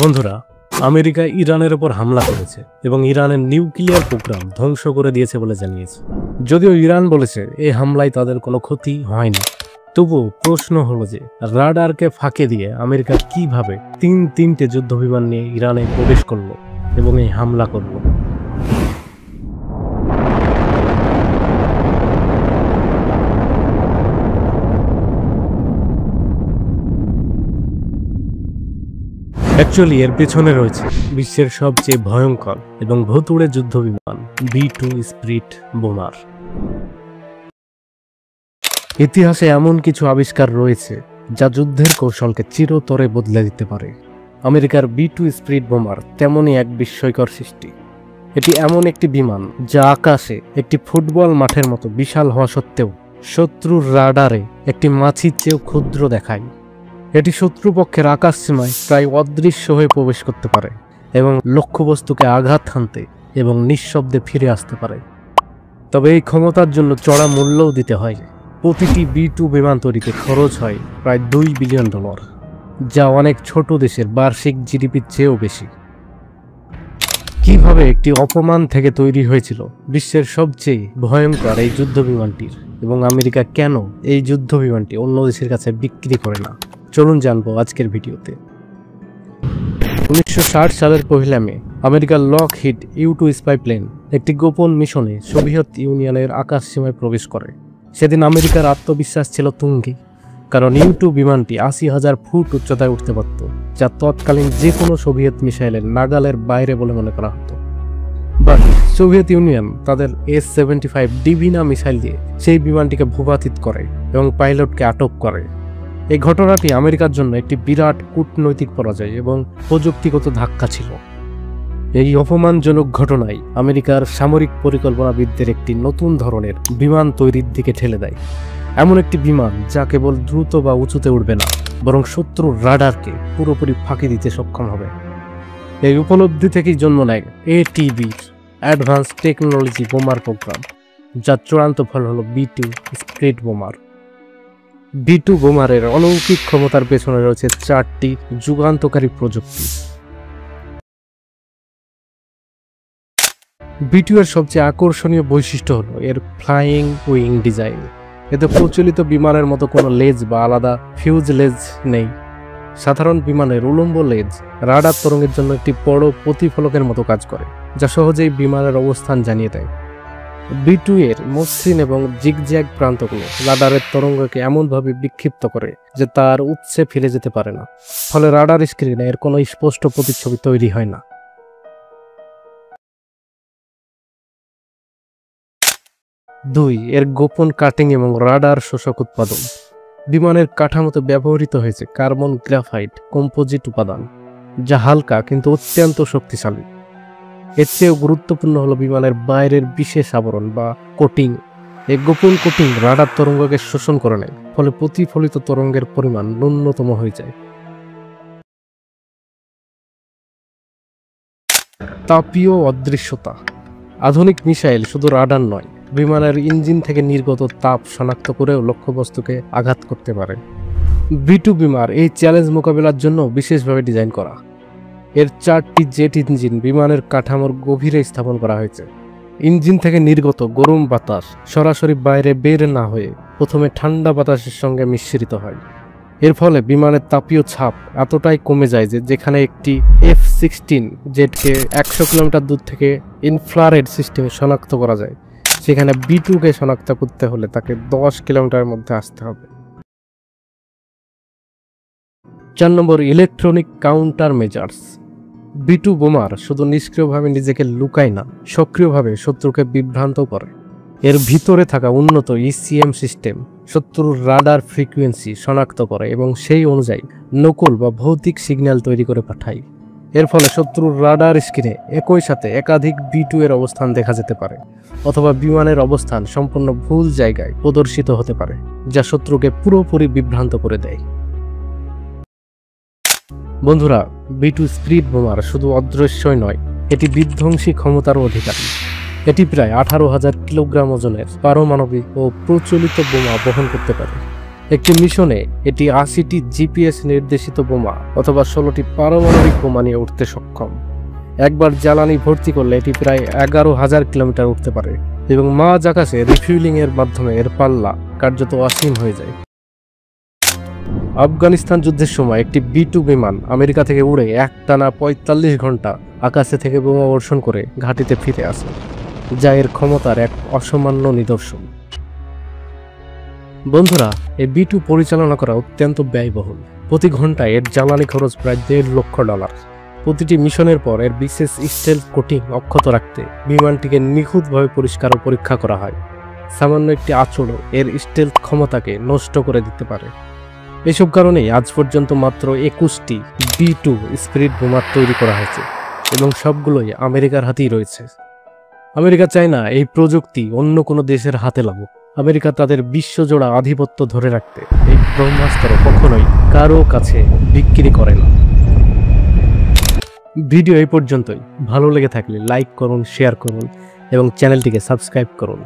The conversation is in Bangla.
বন্ধুরা, আমেরিকা ইরানের উপর হামলা করেছে এবং ইরানের নিউক্লিয়ার প্রোগ্রাম ধ্বংস করে দিয়েছে বলে জানিয়েছে। যদিও ইরান বলেছে এই হামলায় তাদের কোনো ক্ষতি হয়নি, তবুও প্রশ্ন হলো যে রাডারকে ফাঁকে দিয়ে আমেরিকা কিভাবে তিনটে যুদ্ধবিমান নিয়ে ইরানে প্রবেশ করলো এবং এই হামলা করলো। অ্যাকচুয়ালি এর পেছনে রয়েছে বিশ্বের সবচেয়ে ভয়ঙ্কর এবং ভুতুড়ে যুদ্ধবিমান B-2 স্পিরিট বোমার। ইতিহাসে এমন কিছু আবিষ্কার রয়েছে যা যুদ্ধের কৌশলকে চিরতরে বদলে দিতে পারে। আমেরিকার B-2 স্পিরিট বোমার তেমনই এক বিস্ময়কর সৃষ্টি। এটি এমন একটি বিমান যা আকাশে একটি ফুটবল মাঠের মতো বিশাল হওয়া সত্ত্বেও শত্রুর রাডারে একটি মাছির চেয়েও ক্ষুদ্র দেখায়। এটি শত্রুপক্ষের আকাশ সীমায় প্রায় অদৃশ্য হয়ে প্রবেশ করতে পারে এবং লক্ষ্যবস্তুকে আঘাত হানতে এবং নিঃশব্দে ফিরে আসতে পারে। তবে এই ক্ষমতার জন্য চড়া মূল্যও দিতে হয়। প্রতিটি B-2 বিমান তৈরিতে খরচ হয় প্রায় $2 বিলিয়ন, যা অনেক ছোট দেশের বার্ষিক জিডিপির চেয়েও বেশি। কিভাবে একটি অপমান থেকে তৈরি হয়েছিল বিশ্বের সবচেয়ে ভয়ঙ্কর এই যুদ্ধবিমানটির, এবং আমেরিকা কেন এই যুদ্ধবিমানটি অন্য দেশের কাছে বিক্রি করে না, চলুন জানবো আজকের ভিডিওতে। 1960 সালের 1 মে আমেরিকার লকহিড U-2 স্পাই প্লেন একটি গোপন মিশনে সোভিয়েত ইউনিয়নের আকাশ সীমায় প্রবেশ করে। সেদিন আমেরিকার আত্মবিশ্বাস ছিল তুঙ্গে, কারণ U-2 বিমানটি 80,000 ফুট উচ্চতায় উঠতে পারত, যা তৎকালীন যে কোনো সোভিয়েত মিসাইলের নাগালের বাইরে বলে মনে করা হতো। বাট সোভিয়েত ইউনিয়ন তাদের S-75 ডিভিনা মিসাইল দিয়ে সেই বিমানটিকে ভূপাতিত করে এবং পাইলটকে আটক করে। এই ঘটনাটি আমেরিকার জন্য একটি বিরাট কূটনৈতিক পরাজয় এবং প্রযুক্তিগত ধাক্কা ছিল। এই অপমানজনক ঘটনায় আমেরিকার সামরিক পরিকল্পনাবিদদের একটি নতুন ধরনের বিমান তৈরির দিকে ঠেলে দেয়। এমন একটি বিমান যা কেবল দ্রুত বা উঁচুতে উঠবে না, বরং শত্রুর রাডারকে পুরোপুরি ফাঁকি দিতে সক্ষম হবে। এই উপলব্ধি থেকেই জন্ম নেয় ATB অ্যাডভান্স টেকনোলজি বোমার প্রোগ্রাম, যার চূড়ান্ত ফল হল B-2 স্পিরিট বোমার। B-2 বোমারের অলৌকিক ক্ষমতার পেছনে রয়েছে 4টি যুগান্তকারী প্রযুক্তি। B-2 এর সবচেয়ে আকর্ষণীয় বৈশিষ্ট্য হলো এর ফ্লাইং উইং ডিজাইন। এতে প্রচলিত বিমানের মতো কোনো লেজ বা আলাদা ফিউজ লেজ নেই। সাধারণ বিমানের উলম্ব লেজ রাডার তরঙ্গের জন্য একটি বড় প্রতিফলকের মতো কাজ করে, যা সহজেই বিমানের অবস্থান জানিয়ে দেয়। B-2 এর মসৃণ এবং জিগজ্যাগ প্রান্তগুলো রাডারের তরঙ্গকে এমনভাবে বিক্ষিপ্ত করে যে তার উৎসে ফিরে যেতে পারে না, ফলে রাডার স্ক্রিনে এর কোনো স্পষ্ট প্রতিচ্ছবি তৈরি হয় না। 2. এর গোপন কাটিং এবং রাডার শোষক উৎপাদন। বিমানের কাঠামোতে ব্যবহৃত হয়েছে কার্বন গ্রাফাইট কম্পোজিট উপাদান, যা হালকা কিন্তু অত্যন্ত শক্তিশালী। এর চেয়েও গুরুত্বপূর্ণ হলো বিমানের বাইরের বিশেষ আবরণ বা কোটিং। এই গোপন কোটিং রাডার তরঙ্গকে শোষণ করে নেয়, ফলে প্রতিফলিত তরঙ্গের পরিমাণ ন্যূনতম হয়ে যায়। তাপীয় অদৃশ্যতা। আধুনিক মিসাইল শুধু রাডার নয়, বিমানের ইঞ্জিন থেকে নির্গত তাপ শনাক্ত করেও লক্ষ্যবস্তুকে আঘাত করতে পারে। B-2 বিমান এই চ্যালেঞ্জ মোকাবেলার জন্য বিশেষভাবে ডিজাইন করা। এর 4টি জেট ইঞ্জিন বিমানের কাঠামোর গভীরে স্থাপন করা হয়েছে। ইঞ্জিন থেকে নির্গত গরম বাতাস সরাসরি বাইরে বের না হয়ে প্রথমে ঠান্ডা বাতাসের সঙ্গে মিশ্রিত হয়। এর ফলে বিমানের তাপীয় ছাপ এতটাই কমে যায় যে যেখানে একটি F-16 জেটকে 100 কিলোমিটার দূর থেকে ইনফ্রারেড সিস্টেমে শনাক্ত করা যায়, সেখানে B-2কে শনাক্ত করতে হলে তাকে 10 কিলোমিটারের মধ্যে আসতে হবে। 4 নম্বর, ইলেকট্রনিক কাউন্টার মেজার্স। B-2 বোমার শুধু নিষ্ক্রিয়ভাবে নিজেকে লুকায় না, সক্রিয়ভাবে শত্রুকে বিভ্রান্ত করে। এর ভিতরে থাকা উন্নত ECM সিস্টেম শত্রুর রাডার ফ্রিকোয়েন্সি শনাক্ত করে এবং সেই অনুযায়ী নকল বা ভৌতিক সিগন্যাল তৈরি করে পাঠায়। এর ফলে শত্রুর রাডার স্ক্রিনে একই সাথে একাধিক B-2 এর অবস্থান দেখা যেতে পারে, অথবা বিমানের অবস্থান সম্পূর্ণ ভুল জায়গায় প্রদর্শিত হতে পারে, যা শত্রুকে পুরোপুরি বিভ্রান্ত করে দেয়। বন্ধুরা, B-2 স্পিরিট বোমার শুধু অদৃশ্যই নয়, এটি বিধ্বংসী ক্ষমতারও অধিকারী। এটি প্রায় 18,000 কিলোগ্রাম ওজনের পারমাণবিক ও প্রচলিত বোমা বহন করতে পারে। একটি মিশনে এটি 80টি জিপিএস নির্দেশিত বোমা অথবা 16টি পারমাণবিক বোমা নিয়ে উঠতে সক্ষম। একবার জ্বালানি ভর্তি করলে এটি প্রায় 11,000 কিলোমিটার উঠতে পারে এবং মাঝ আকাশে রিফিউলিং এর মাধ্যমে এর পাল্লা কার্যত অসীম হয়ে যায়। আফগানিস্তান যুদ্ধের সময় একটি B-2 বিমান আমেরিকা থেকে উড়ে একটানা 45 ঘন্টা আকাশে থেকে বোমা বর্ষণ করে ঘাঁটিতে ফিরে আসে, যা এর ক্ষমতার এক অসামান্য নিদর্শন। বন্ধুরা, এই B-2 পরিচালনা করা অত্যন্ত ব্যয়বহুল। প্রতি ঘন্টায় এর জ্বালানি খরচ প্রায় $1.5 লক্ষ। প্রতিটি মিশনের পর এর বিশেষ স্টেলথ কোটিং অক্ষত রাখতে বিমানটিকে নিখুঁতভাবে পরিষ্কার ও পরীক্ষা করা হয়। সামান্য একটি আঁচড়ও এর স্টেলথ ক্ষমতাকে নষ্ট করে দিতে পারে। এসব কারণেই আজ পর্যন্ত মাত্র 21টি B-2 স্পিরিট বোমা তৈরি করা হয়েছে এবং সবগুলোই আমেরিকার হাতেই রয়েছে। আমেরিকা চায় না এই প্রযুক্তি অন্য কোনো দেশের হাতে লাগুক। আমেরিকা তাদের বিশ্বজোড়া আধিপত্য ধরে রাখতে এই ব্রহ্মাস্ত্র কখনোই কারো কাছে বিক্রি করে না। ভিডিও এই পর্যন্তই। ভালো লেগে থাকলে লাইক করুন, শেয়ার করুন এবং চ্যানেলটিকে সাবস্ক্রাইব করুন।